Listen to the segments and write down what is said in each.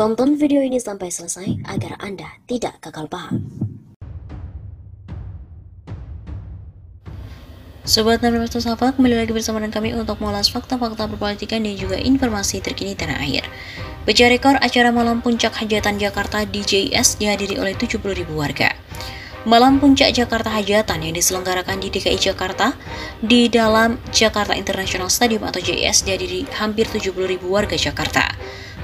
Tonton video ini sampai selesai agar Anda tidak gagal paham. Sobat dan sahabat, kembali lagi bersama dengan kami untuk mengulas fakta-fakta perpolitikan dan juga informasi terkini tanah air. Pecah rekor acara malam puncak hajatan Jakarta di JIS dihadiri oleh 70.000 warga. Malam puncak Jakarta Hajatan yang diselenggarakan di DKI Jakarta di dalam Jakarta International Stadium atau JIS dihadiri hampir 70.000 warga Jakarta.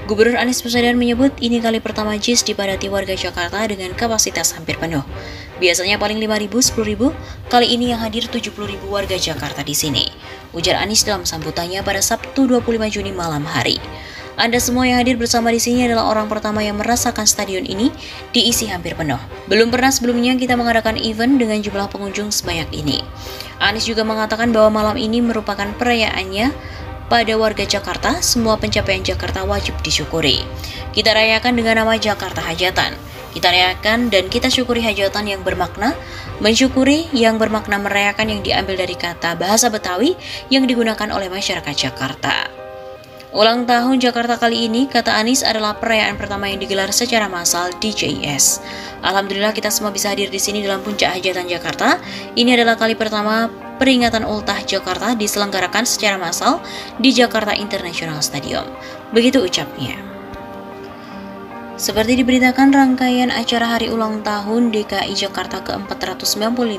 Gubernur Anies Baswedan menyebut ini kali pertama JIS dipadati warga Jakarta dengan kapasitas hampir penuh. Biasanya paling 5.000, 10.000, kali ini yang hadir 70.000 warga Jakarta di sini. Ujar Anies dalam sambutannya pada Sabtu 25 Juni malam hari. Anda semua yang hadir bersama di sini adalah orang pertama yang merasakan stadion ini diisi hampir penuh. Belum pernah sebelumnya kita mengadakan event dengan jumlah pengunjung sebanyak ini. Anies juga mengatakan bahwa malam ini merupakan perayaannya pada warga Jakarta. Semua pencapaian Jakarta wajib disyukuri. Kita rayakan dengan nama Jakarta Hajatan. Kita rayakan dan kita syukuri hajatan yang bermakna, mensyukuri yang bermakna merayakan yang diambil dari kata bahasa Betawi yang digunakan oleh masyarakat Jakarta. Ulang tahun Jakarta kali ini, kata Anies, adalah perayaan pertama yang digelar secara massal di JIS. Alhamdulillah kita semua bisa hadir di sini dalam puncak hajatan Jakarta. Ini adalah kali pertama peringatan ultah Jakarta diselenggarakan secara massal di Jakarta International Stadium. Begitu ucapnya. Seperti diberitakan, rangkaian acara hari ulang tahun DKI Jakarta ke-495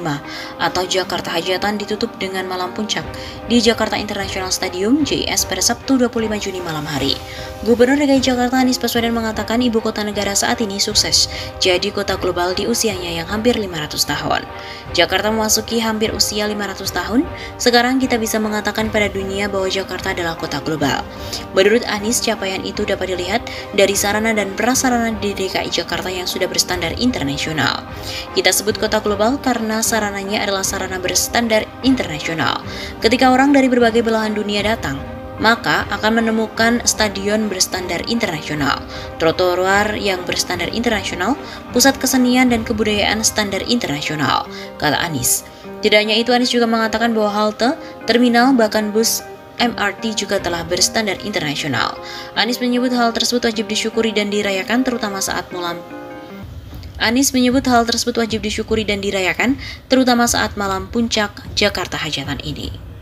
atau Jakarta Hajatan ditutup dengan malam puncak di Jakarta International Stadium JIS pada Sabtu 25 Juni malam hari. Gubernur DKI Jakarta Anies Baswedan mengatakan ibu kota negara saat ini sukses jadi kota global di usianya yang hampir 500 tahun. Jakarta memasuki hampir usia 500 tahun, sekarang kita bisa mengatakan pada dunia bahwa Jakarta adalah kota global. Menurut Anies, capaian itu dapat dilihat dari sarana dan prasarana di DKI Jakarta yang sudah berstandar internasional. Kita sebut kota global karena sarananya adalah sarana berstandar internasional. Ketika orang dari berbagai belahan dunia datang, maka akan menemukan stadion berstandar internasional, trotoar yang berstandar internasional, pusat kesenian dan kebudayaan standar internasional, kata Anies. Tidak hanya itu, Anies juga mengatakan bahwa halte, terminal, bahkan bus MRT juga telah berstandar internasional. Anies menyebut hal tersebut wajib disyukuri dan dirayakan terutama saat malam puncak Jakarta Hajatan ini.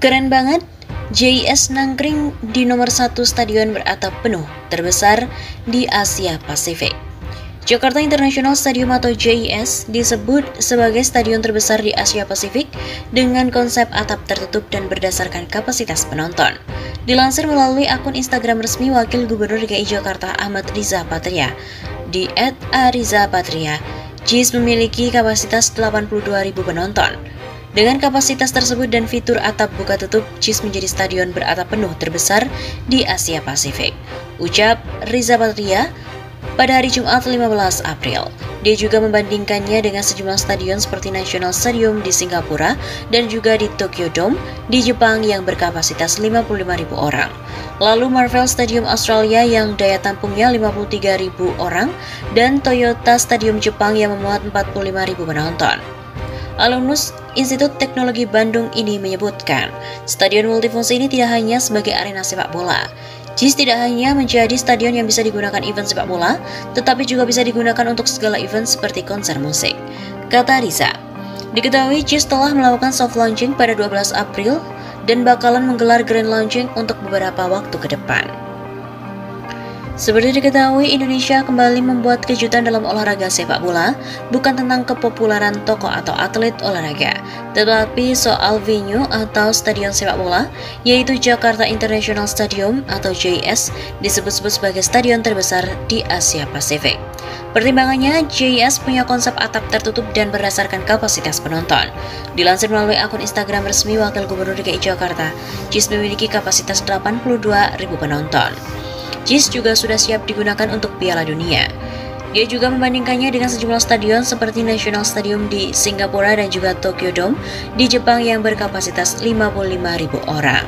Keren banget, JIS nangkring di nomor 1 stadion beratap penuh terbesar di Asia Pasifik. Jakarta International Stadium atau JIS disebut sebagai stadion terbesar di Asia Pasifik dengan konsep atap tertutup dan berdasarkan kapasitas penonton. Dilansir melalui akun Instagram resmi Wakil Gubernur DKI Jakarta Ahmad Riza Patria di @arizapatria, JIS memiliki kapasitas 82.000 penonton. Dengan kapasitas tersebut dan fitur atap buka tutup, JIS menjadi stadion beratap penuh terbesar di Asia Pasifik, ucap Riza Patria pada hari Jumat 15 April. Dia juga membandingkannya dengan sejumlah stadion seperti National Stadium di Singapura dan juga di Tokyo Dome di Jepang yang berkapasitas 55.000 orang. Lalu Marvel Stadium Australia yang daya tampungnya 53.000 orang dan Toyota Stadium Jepang yang memuat 45.000 penonton. Alumnus Institut Teknologi Bandung ini menyebutkan, stadion multifungsi ini tidak hanya sebagai arena sepak bola. JIS tidak hanya menjadi stadion yang bisa digunakan event sepak bola, tetapi juga bisa digunakan untuk segala event seperti konser musik, kata Riza. Diketahui JIS telah melakukan soft launching pada 12 April dan bakalan menggelar grand launching untuk beberapa waktu ke depan. Seperti diketahui, Indonesia kembali membuat kejutan dalam olahraga sepak bola, bukan tentang kepopuleran tokoh atau atlet olahraga, tetapi soal venue atau stadion sepak bola, yaitu Jakarta International Stadium atau JIS, disebut-sebut sebagai stadion terbesar di Asia Pasifik. Pertimbangannya, JIS punya konsep atap tertutup dan berdasarkan kapasitas penonton. Dilansir melalui akun Instagram resmi Wakil Gubernur DKI Jakarta, JIS memiliki kapasitas 82.000 penonton. JIS juga sudah siap digunakan untuk Piala Dunia. Dia juga membandingkannya dengan sejumlah stadion seperti National Stadium di Singapura dan juga Tokyo Dome di Jepang yang berkapasitas 55.000 orang.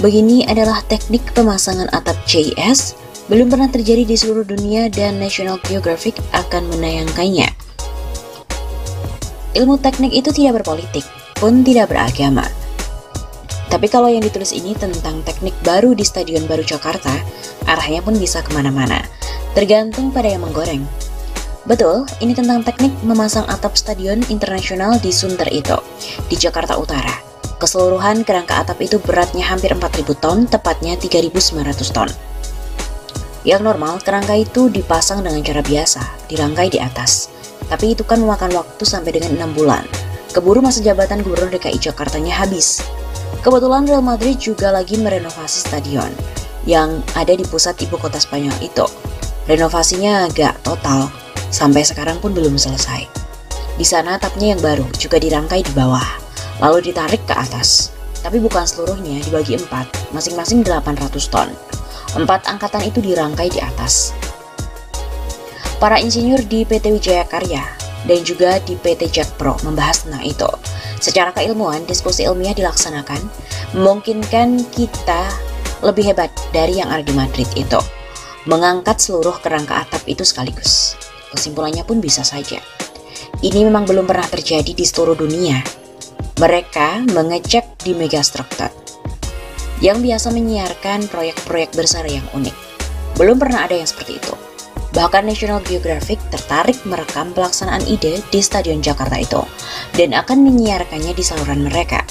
Begini adalah teknik pemasangan atap JS, belum pernah terjadi di seluruh dunia dan National Geographic akan menayangkannya. Ilmu teknik itu tidak berpolitik, pun tidak beragama. Tapi kalau yang ditulis ini tentang teknik baru di Stadion Baru Jakarta, arahnya pun bisa kemana-mana, tergantung pada yang menggoreng. Betul, ini tentang teknik memasang atap Stadion Internasional di Sunter itu, di Jakarta Utara. Keseluruhan kerangka atap itu beratnya hampir 4.000 ton, tepatnya 3.900 ton. Yang normal, kerangka itu dipasang dengan cara biasa, dirangkai di atas. Tapi itu kan memakan waktu sampai dengan 6 bulan. Keburu masa jabatan Gubernur DKI Jakartanya habis. Kebetulan Real Madrid juga lagi merenovasi stadion yang ada di pusat ibu kota Spanyol itu. Renovasinya agak total, sampai sekarang pun belum selesai. Di sana atapnya yang baru juga dirangkai di bawah, lalu ditarik ke atas. Tapi bukan seluruhnya, dibagi 4, masing-masing 800 ton. 4 angkatan itu dirangkai di atas. Para insinyur di PT Wijaya Karya dan juga di PT Jakpro membahas tentang itu. Secara keilmuan, diskusi ilmiah dilaksanakan, memungkinkan kita lebih hebat dari yang ada di Madrid itu, mengangkat seluruh kerangka atap itu sekaligus. Kesimpulannya pun bisa saja. Ini memang belum pernah terjadi di seluruh dunia. Mereka mengecek di megastructure yang biasa menyiarkan proyek-proyek besar yang unik. Belum pernah ada yang seperti itu. Bahkan National Geographic tertarik merekam pelaksanaan ide di Stadion Jakarta itu dan akan menyiarkannya di saluran mereka.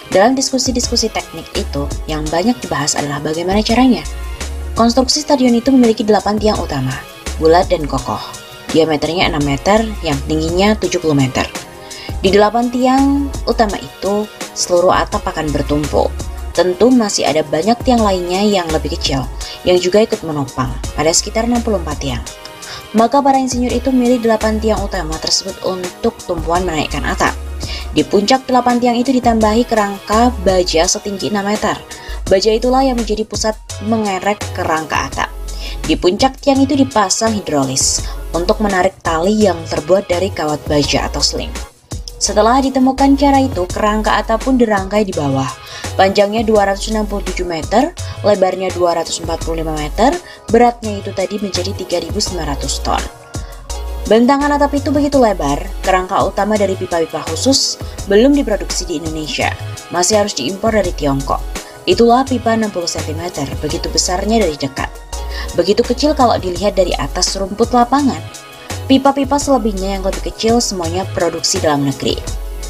Dalam diskusi-diskusi teknik itu, yang banyak dibahas adalah bagaimana caranya. Konstruksi stadion itu memiliki 8 tiang utama, bulat dan kokoh. Diameternya 6 meter, yang tingginya 70 meter. Di 8 tiang utama itu, seluruh atap akan bertumpuk. Tentu masih ada banyak tiang lainnya yang lebih kecil, yang juga ikut menopang, ada sekitar 64 tiang. Maka para insinyur itu memilih 8 tiang utama tersebut untuk tumpuan menaikkan atap. Di puncak 8 tiang itu ditambahi kerangka baja setinggi 6 meter. Baja itulah yang menjadi pusat mengerek kerangka atap. Di puncak tiang itu dipasang hidrolis untuk menarik tali yang terbuat dari kawat baja atau sling. Setelah ditemukan cara itu, kerangka atap pun dirangkai di bawah. Panjangnya 267 meter, lebarnya 245 meter, beratnya itu tadi menjadi 3.900 ton. Bentangan atap itu begitu lebar, kerangka utama dari pipa-pipa khusus belum diproduksi di Indonesia, masih harus diimpor dari Tiongkok. Itulah pipa 60 cm, begitu besarnya dari dekat. Begitu kecil kalau dilihat dari atas rumput lapangan. Pipa-pipa selebihnya yang lebih kecil semuanya produksi dalam negeri.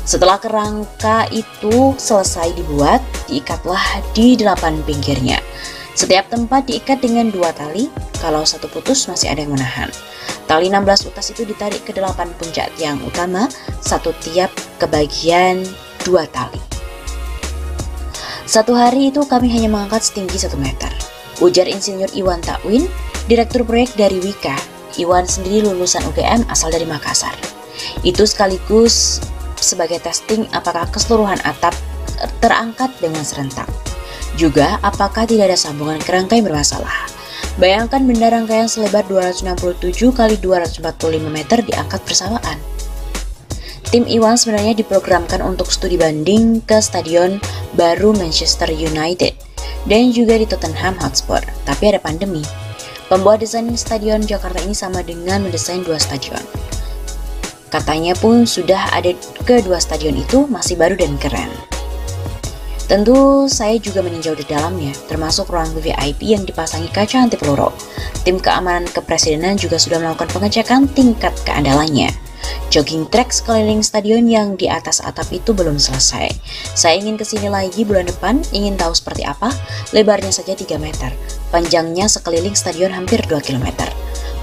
Setelah kerangka itu selesai dibuat, diikatlah di 8 pinggirnya. Setiap tempat diikat dengan 2 tali, kalau satu putus masih ada yang menahan. Tali 16 utas itu ditarik ke 8 puncak tiang utama, satu tiap ke bagian 2 tali. Satu hari itu kami hanya mengangkat setinggi 1 meter, ujar Insinyur Iwan Takwin, Direktur Proyek dari Wika. Iwan sendiri lulusan UGM asal dari Makassar. Itu sekaligus sebagai testing apakah keseluruhan atap terangkat dengan serentak. Juga apakah tidak ada sambungan kerangka yang bermasalah. Bayangkan benda rangkaian selebar 267 x 245 meter diangkat bersamaan. Tim Iwan sebenarnya diprogramkan untuk studi banding ke Stadion Baru Manchester United dan juga di Tottenham Hotspur, tapi ada pandemi. Pembuat desain Stadion Jakarta ini sama dengan mendesain 2 stadion. Katanya pun sudah ada kedua stadion itu masih baru dan keren. Tentu saya juga meninjau di dalamnya, termasuk ruang VIP yang dipasangi kaca anti peluru. Tim keamanan kepresidenan juga sudah melakukan pengecekan tingkat keandalannya. Jogging track sekeliling stadion yang di atas atap itu belum selesai. Saya ingin kesini lagi bulan depan, ingin tahu seperti apa. Lebarnya saja 3 meter, panjangnya sekeliling stadion hampir 2 km.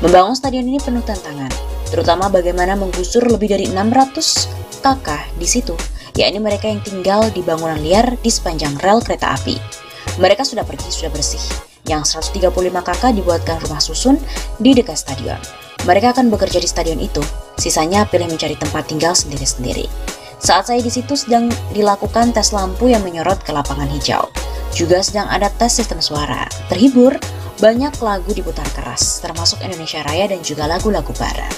Membangun stadion ini penuh tantangan, terutama bagaimana menggusur lebih dari 600 kakak di situ, yakni mereka yang tinggal di bangunan liar di sepanjang rel kereta api. Mereka sudah pergi, sudah bersih. Yang 135 kakak dibuatkan rumah susun di dekat stadion. Mereka akan bekerja di stadion itu, sisanya pilih mencari tempat tinggal sendiri-sendiri. Saat saya di situ sedang dilakukan tes lampu yang menyorot ke lapangan hijau. Juga sedang ada tes sistem suara. Terhibur, banyak lagu diputar keras, termasuk Indonesia Raya dan juga lagu-lagu barat.